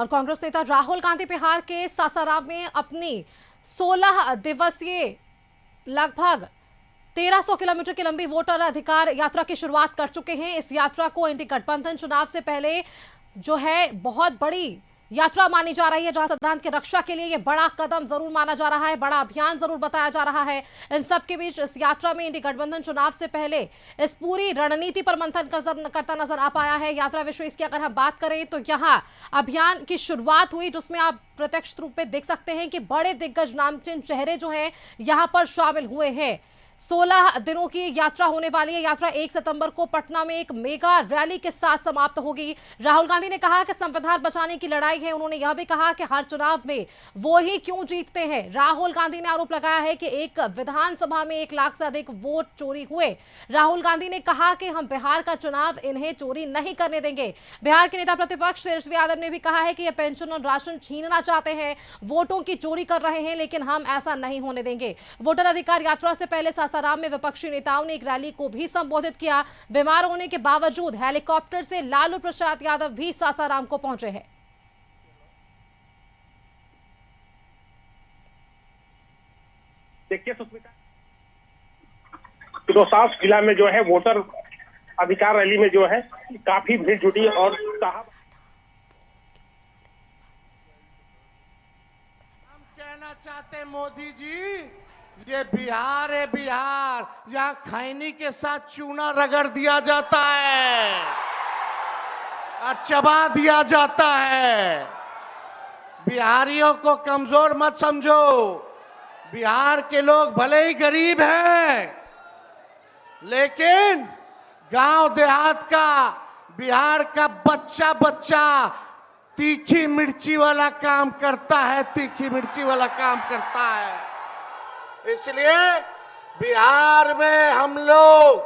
और कांग्रेस नेता राहुल गांधी बिहार के सासाराम में अपनी 16 दिवसीय लगभग 1300 किलोमीटर की लंबी वोटर अधिकार यात्रा की शुरुआत कर चुके हैं। इस यात्रा को इंडी गठबंधन चुनाव से पहले जो है बहुत बड़ी यात्रा मानी जा रही है, जहां संविधान की रक्षा के लिए यह बड़ा कदम जरूर माना जा रहा है, बड़ा अभियान जरूर बताया जा रहा है। इन सब के बीच इस यात्रा में इंडी गठबंधन चुनाव से पहले इस पूरी रणनीति पर मंथन करता नजर आ पाया है। यात्रा विशेष की अगर हम बात करें तो यहां अभियान की शुरुआत हुई, जिसमें आप प्रत्यक्ष रूप में देख सकते हैं कि बड़े दिग्गज नामचीन चेहरे जो हैं यहां पर शामिल हुए हैं। 16 दिनों की यात्रा होने वाली है। यात्रा 1 सितंबर को पटना में एक मेगा रैली के साथ समाप्त होगी। राहुल गांधी ने कहा कि संविधान बचाने की लड़ाई है। उन्होंने यह भी कहा कि हर चुनाव में वो ही क्यों जीतते हैं। राहुल गांधी ने आरोप लगाया है कि एक विधानसभा में 1 लाख से अधिक वोट चोरी हुए। राहुल गांधी ने कहा कि हम बिहार का चुनाव इन्हें चोरी नहीं करने देंगे। बिहार के नेता प्रतिपक्ष तेजस्वी यादव ने भी कहा है कि ये पेंशन और राशन छीनना चाहते हैं, वोटों की चोरी कर रहे हैं, लेकिन हम ऐसा नहीं होने देंगे। वोटर अधिकार यात्रा से पहले सासाराम में विपक्षी नेताओं ने एक रैली को भी संबोधित किया। बीमार होने के बावजूद हेलीकॉप्टर से लालू प्रसाद यादव भी सासाराम को पहुंचे हैं। देखिए सुष्मिता, रोहतास जिला में जो है वोटर अधिकार रैली में जो है काफी भीड़ जुटी और साहब हम कहना चाहते मोदी जी, ये बिहार है, बिहार यहाँ खैनी के साथ चूना रगड़ दिया जाता है और चबा दिया जाता है। बिहारियों को कमजोर मत समझो। बिहार के लोग भले ही गरीब हैं, लेकिन गांव देहात का बिहार का बच्चा बच्चा तीखी मिर्ची वाला काम करता है, तीखी मिर्ची वाला काम करता है। इसलिए बिहार में हम लोग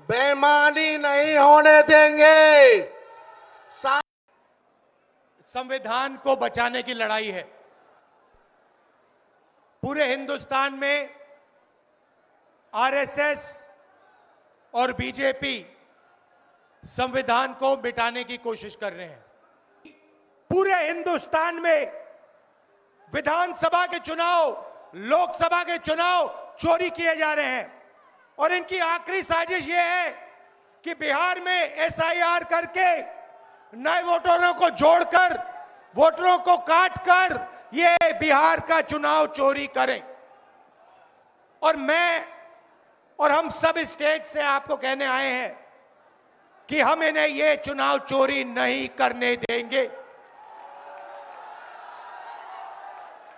बेईमानी नहीं होने देंगे। संविधान को बचाने की लड़ाई है। पूरे हिंदुस्तान में आरएसएस और बीजेपी संविधान को मिटाने की कोशिश कर रहे हैं। पूरे हिंदुस्तान में विधानसभा के चुनाव, लोकसभा के चुनाव चोरी किए जा रहे हैं और इनकी आखिरी साजिश यह है कि बिहार में एसआईआर करके नए वोटरों को जोड़कर, वोटरों को काटकर ये बिहार का चुनाव चोरी करें। और मैं और हम सब स्टेट से आपको कहने आए हैं कि हम इन्हें ये चुनाव चोरी नहीं करने देंगे।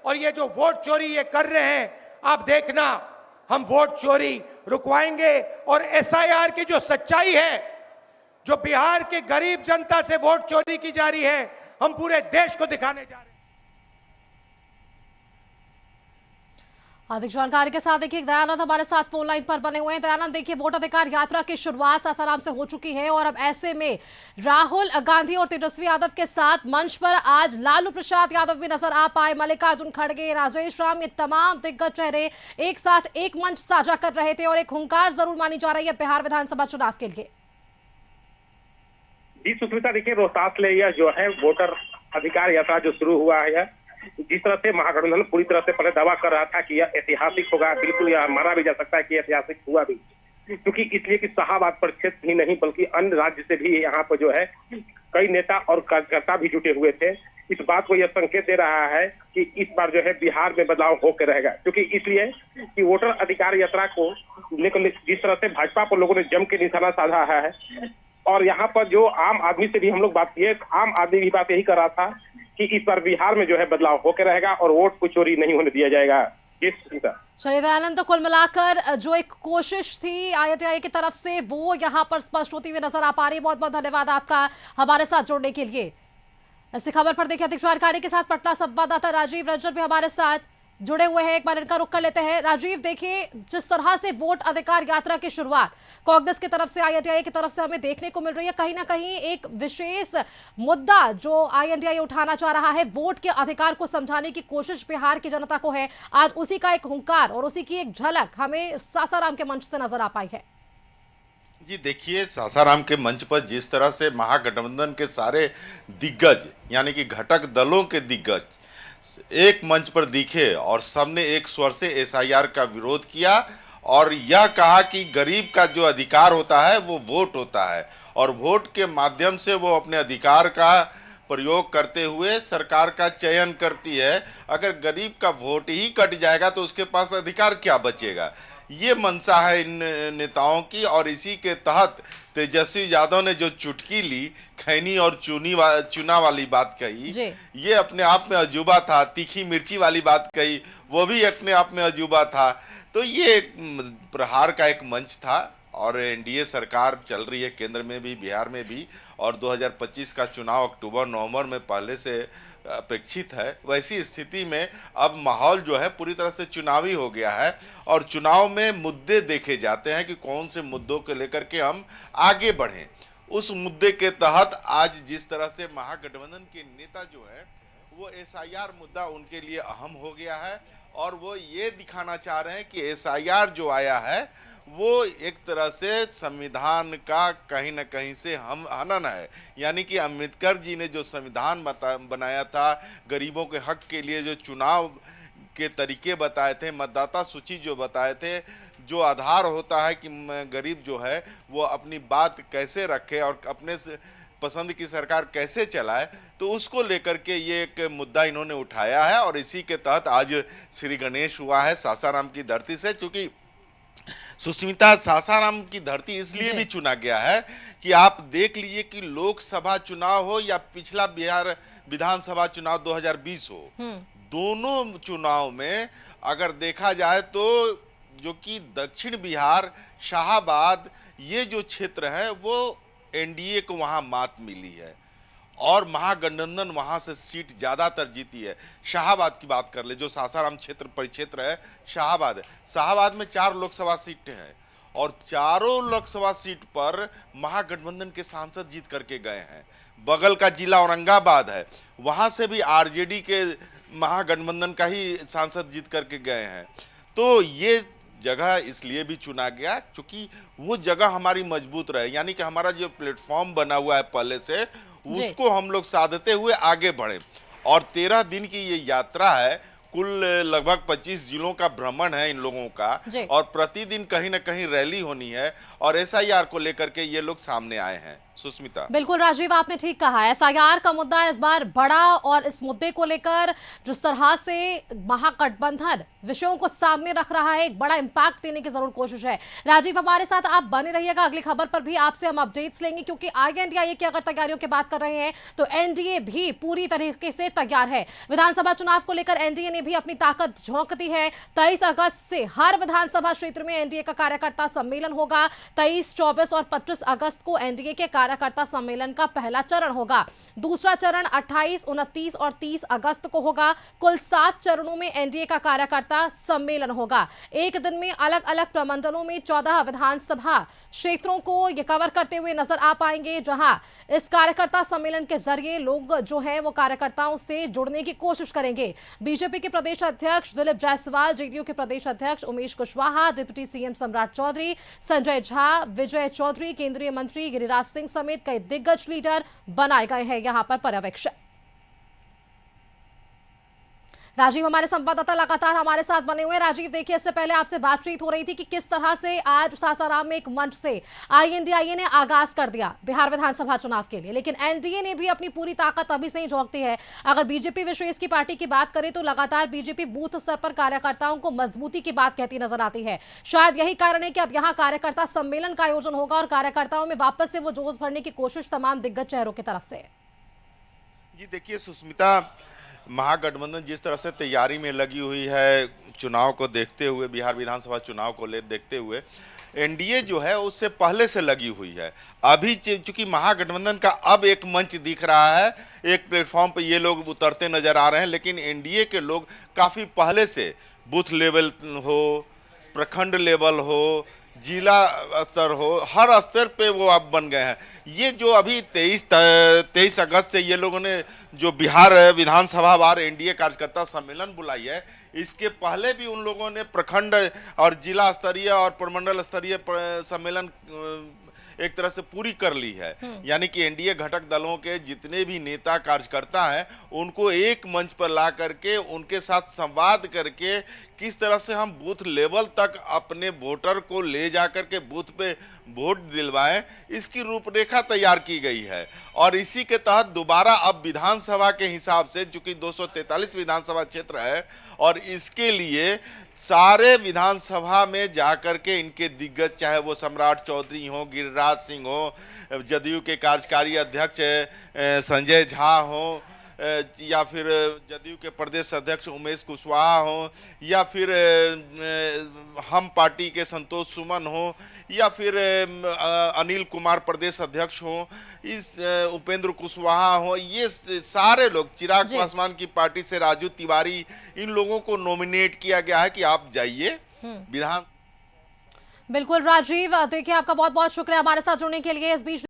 और ये जो वोट चोरी ये कर रहे हैं, आप देखना, हम वोट चोरी रुकवाएंगे। और एसआईआर की जो सच्चाई है, जो बिहार की गरीब जनता से वोट चोरी की जा रही है, हम पूरे देश को दिखाने जा रहे हैं। अधिक जानकारी के साथ देखिए दयानंद हमारे साथ फोन लाइन पर बने हुए हैं। दयानंद, देखिए वोट अधिकार यात्रा की शुरुआत सासाराम से हो चुकी है और अब ऐसे में राहुल गांधी और तेजस्वी यादव के साथ मंच पर आज लालू प्रसाद यादव भी नजर आ पाए। मल्लिकार्जुन खड़गे, राजेश राम, ये तमाम दिग्गज चेहरे एक साथ एक मंच साझा कर रहे थे और एक हुंकार जरूर मानी जा रही है बिहार विधानसभा चुनाव के लिए। जी सुष्मिता, देखिए रोहतास ले यह जो है वोटर अधिकार यात्रा जो शुरू हुआ है, जिस तरह से महागठबंधन पूरी तरह से पहले दावा कर रहा था कि यह ऐतिहासिक होगा, बिल्कुल यह माना भी जा सकता है कि ऐतिहासिक हुआ भी, क्योंकि इसलिए कि शाहाबाद पर क्षेत्र ही नहीं बल्कि अन्य राज्य से भी यहाँ पर जो है कई नेता और कार्यकर्ता भी जुटे हुए थे। इस बात को यह संकेत दे रहा है कि इस बार जो है बिहार में बदलाव होकर रहेगा, क्योंकि इसलिए कि वोटर अधिकार यात्रा को लेकर जिस तरह से भाजपा पर लोगों ने जम के निशाना साधा है और यहाँ पर जो आम आदमी से भी हम लोग बात किए, आम आदमी भी बात यही कर रहा था कि इस बार बिहार में जो है बदलाव होकर रहेगा और वोट को चोरी नहीं होने दिया जाएगा। चलिए दयानंद, तो कुल मिलाकर जो एक कोशिश थी आईआईटी की तरफ से वो यहाँ पर स्पष्ट होती हुई नजर आ पा रही है। बहुत बहुत धन्यवाद आपका हमारे साथ जुड़ने के लिए। इसी खबर पर देखिए अधिक जानकारी के साथ पटना संवाददाता राजीव रंजन भी हमारे साथ जुड़े हुए हैं। एक बार इनका रुख कर लेते हैं। राजीव, देखिए जिस तरह से वोट अधिकार यात्रा की शुरुआत कांग्रेस की तरफ से, आईएनडीआई की तरफ से हमें देखने को मिल रही है, कहीं ना कहीं एक विशेष मुद्दा जो आईएनडीआई उठाना चाह रहा है, वोट के अधिकार को समझाने की कोशिश बिहार की जनता को है। आज उसी का एक हुंकार और उसी की एक झलक हमें सासाराम के मंच से नजर आ पाई है। जी देखिए, सासाराम के मंच पर जिस तरह से महागठबंधन के सारे दिग्गज यानी कि घटक दलों के दिग्गज एक मंच पर दिखे और सबने एक स्वर से एसआईआर का विरोध किया और यह कहा कि गरीब का जो अधिकार होता है वो वोट होता है और वोट के माध्यम से वो अपने अधिकार का प्रयोग करते हुए सरकार का चयन करती है। अगर गरीब का वोट ही कट जाएगा तो उसके पास अधिकार क्या बचेगा। ये मंशा है इन नेताओं की और इसी के तहत तेजस्वी यादव ने जो चुटकी ली, खैनी और चूना वाली बात कही, ये अपने आप में अजूबा था। तीखी मिर्ची वाली बात कही, वो भी अपने आप में अजूबा था। तो ये एक प्रहार का एक मंच था और एनडीए सरकार चल रही है केंद्र में भी, बिहार में भी, और 2025 का चुनाव अक्टूबर नवंबर में पहले से अपेक्षित है। वैसी स्थिति में अब माहौल जो है पूरी तरह से चुनावी हो गया है और चुनाव में मुद्दे देखे जाते हैं कि कौन से मुद्दों को लेकर के हम आगे बढ़ें। उस मुद्दे के तहत आज जिस तरह से महागठबंधन के नेता जो है वो एसआईआर मुद्दा उनके लिए अहम हो गया है और वो ये दिखाना चाह रहे हैं कि एसआईआर जो आया है वो एक तरह से संविधान का कहीं ना कहीं से हम हनन है। यानी कि अम्बेडकर जी ने जो संविधान बनाया था, गरीबों के हक के लिए जो चुनाव के तरीके बताए थे, मतदाता सूची जो बताए थे, जो आधार होता है कि गरीब जो है वो अपनी बात कैसे रखे और अपने पसंद की सरकार कैसे चलाए, तो उसको लेकर के ये एक मुद्दा इन्होंने उठाया है और इसी के तहत आज श्री गणेश हुआ है सासाराम की धरती से। क्योंकि सुष्मिता, सासाराम की धरती इसलिए भी चुना गया है कि आप देख लीजिए कि लोकसभा चुनाव हो या पिछला बिहार विधानसभा चुनाव 2020 हो, दोनों चुनाव में अगर देखा जाए तो जो कि दक्षिण बिहार, शाहाबाद, ये जो क्षेत्र है वो एनडीए को वहां मात मिली है और महागठबंधन वहां से सीट ज्यादातर जीती है। शाहाबाद की बात कर ले, जो सासाराम क्षेत्र परिक्षेत्र है, शाहाबाद में 4 लोकसभा सीटें हैं और चारों लोकसभा सीट पर महागठबंधन के सांसद जीत करके गए हैं। बगल का जिला औरंगाबाद है, वहां से भी आरजेडी के महागठबंधन का ही सांसद जीत करके गए हैं। तो ये जगह इसलिए भी चुना गया क्योंकि वो जगह हमारी मजबूत रहे, यानी कि हमारा जो प्लेटफॉर्म बना हुआ है पहले से, उसको हम लोग साधते हुए आगे बढ़े। और 13 दिन की ये यात्रा है, कुल लगभग 25 जिलों का भ्रमण है इन लोगों का और प्रतिदिन कहीं ना कहीं रैली होनी है और एसआईआर को लेकर के ये लोग सामने आए हैं। सुष्मिता, बिल्कुल राजीव, आपने ठीक कहा है। एसआईआर का मुद्दा इस बार बड़ा और इस मुद्दे को लेकर जिस तरह से महागठबंधन विषयों को सामने रख रहा है, एक बड़ा इंपैक्ट देने की जरूर कोशिश है। राजीव, हमारे साथ आप बने रहिएगा, अगली खबर पर भी आपसे हम अपडेट्स लेंगे क्योंकि आईएनडीआईए की अगर तैयारियों की बात कर रहे हैं तो एनडीए भी पूरी तरीके से तैयार है। विधानसभा चुनाव को लेकर एनडीए ने भी अपनी ताकत झोंक दी है। 23 अगस्त से हर विधानसभा क्षेत्र में एनडीए का कार्यकर्ता सम्मेलन होगा। 23, 24 और 25 अगस्त को एनडीए के कार्यकर्ता सम्मेलन का पहला चरण होगा। दूसरा चरण 28, 29 और 30 अगस्त को होगा। कुल 7 चरणों में एनडीए का कार्यकर्ता सम्मेलन होगा। एक दिन में अलग अलग प्रमंडलों में 14 विधानसभा क्षेत्रों को ये कवर करते हुए नजर आ पाएंगे, जहां इस कार्यकर्ता सम्मेलन के जरिए लोग जो है वो कार्यकर्ताओं से जुड़ने की कोशिश करेंगे। बीजेपी के प्रदेश अध्यक्ष दिलीप जायसवाल, जेडीयू के प्रदेश अध्यक्ष उमेश कुशवाहा, डिप्टी सीएम सम्राट चौधरी, संजय झा, विजय चौधरी, केंद्रीय मंत्री गिरिराज सिंह समेत कई दिग्गज लीडर बनाए गए हैं यहां पर पर्यवेक्षक। राजीव, हमारे संवाददाता लगातार हमारे साथ बने हुए। राजीव, देखिए, इससे पहले आपसे बातचीत हो रही थी कि किस तरह से आज सासाराम में एक मंच से आईएनडीआईए ने आगाज कर दिया बिहार विधानसभा चुनाव के लिए, लेकिन एनडीए ने भी अपनी पूरी ताकत अभी से ही झोंकती है। अगर बीजेपी विशेष की पार्टी की बात करें तो लगातार बीजेपी बूथ स्तर पर कार्यकर्ताओं को मजबूती की बात कहती नजर आती है। शायद यही कारण है कि अब यहाँ कार्यकर्ता सम्मेलन का आयोजन होगा और कार्यकर्ताओं में वापस से वो जोश भरने की कोशिश तमाम दिग्गज चेहरों की तरफ से। जी देखिए सुष्मिता, महागठबंधन जिस तरह से तैयारी में लगी हुई है चुनाव को देखते हुए, बिहार विधानसभा चुनाव को देखते हुए, एनडीए जो है उससे पहले से लगी हुई है। अभी चूंकि महागठबंधन का अब एक मंच दिख रहा है, एक प्लेटफॉर्म पर ये लोग उतरते नजर आ रहे हैं, लेकिन एनडीए के लोग काफ़ी पहले से बूथ लेवल हो, प्रखंड लेवल हो, जिला स्तर हो, हर स्तर पे वो अब बन गए हैं। ये जो अभी 23 अगस्त से ये लोगों ने जो बिहार विधानसभा वार एनडीए कार्यकर्ता सम्मेलन बुलाई है, इसके पहले भी उन लोगों ने प्रखंड और जिला स्तरीय और प्रमंडल स्तरीय सम्मेलन एक तरह से पूरी कर ली है। यानी कि एनडीए घटक दलों के जितने भी नेता कार्यकर्ता हैं उनको एक मंच पर ला करके उनके साथ संवाद करके किस तरह से हम बूथ लेवल तक अपने वोटर को ले जाकर के बूथ पे वोट दिलवाएं, इसकी रूपरेखा तैयार की गई है। और इसी के तहत दोबारा अब विधानसभा के हिसाब से, चूंकि 243 विधानसभा क्षेत्र है और इसके लिए सारे विधानसभा में जाकर के इनके दिग्गज, चाहे वो सम्राट चौधरी हो, गिरिराज सिंह हो, जदयू के कार्यकारी अध्यक्ष संजय झा हो, या फिर जदयू के प्रदेश अध्यक्ष उमेश कुशवाहा हो, या फिर हम पार्टी के संतोष सुमन हो, या फिर अनिल कुमार प्रदेश अध्यक्ष हो, इस उपेंद्र कुशवाहा हो, ये सारे लोग, चिराग पासवान की पार्टी से राजू तिवारी, इन लोगों को नॉमिनेट किया गया है कि आप जाइए विधान। बिल्कुल राजीव, देखिए आपका बहुत बहुत शुक्रिया हमारे साथ जुड़ने के लिए। इस बीच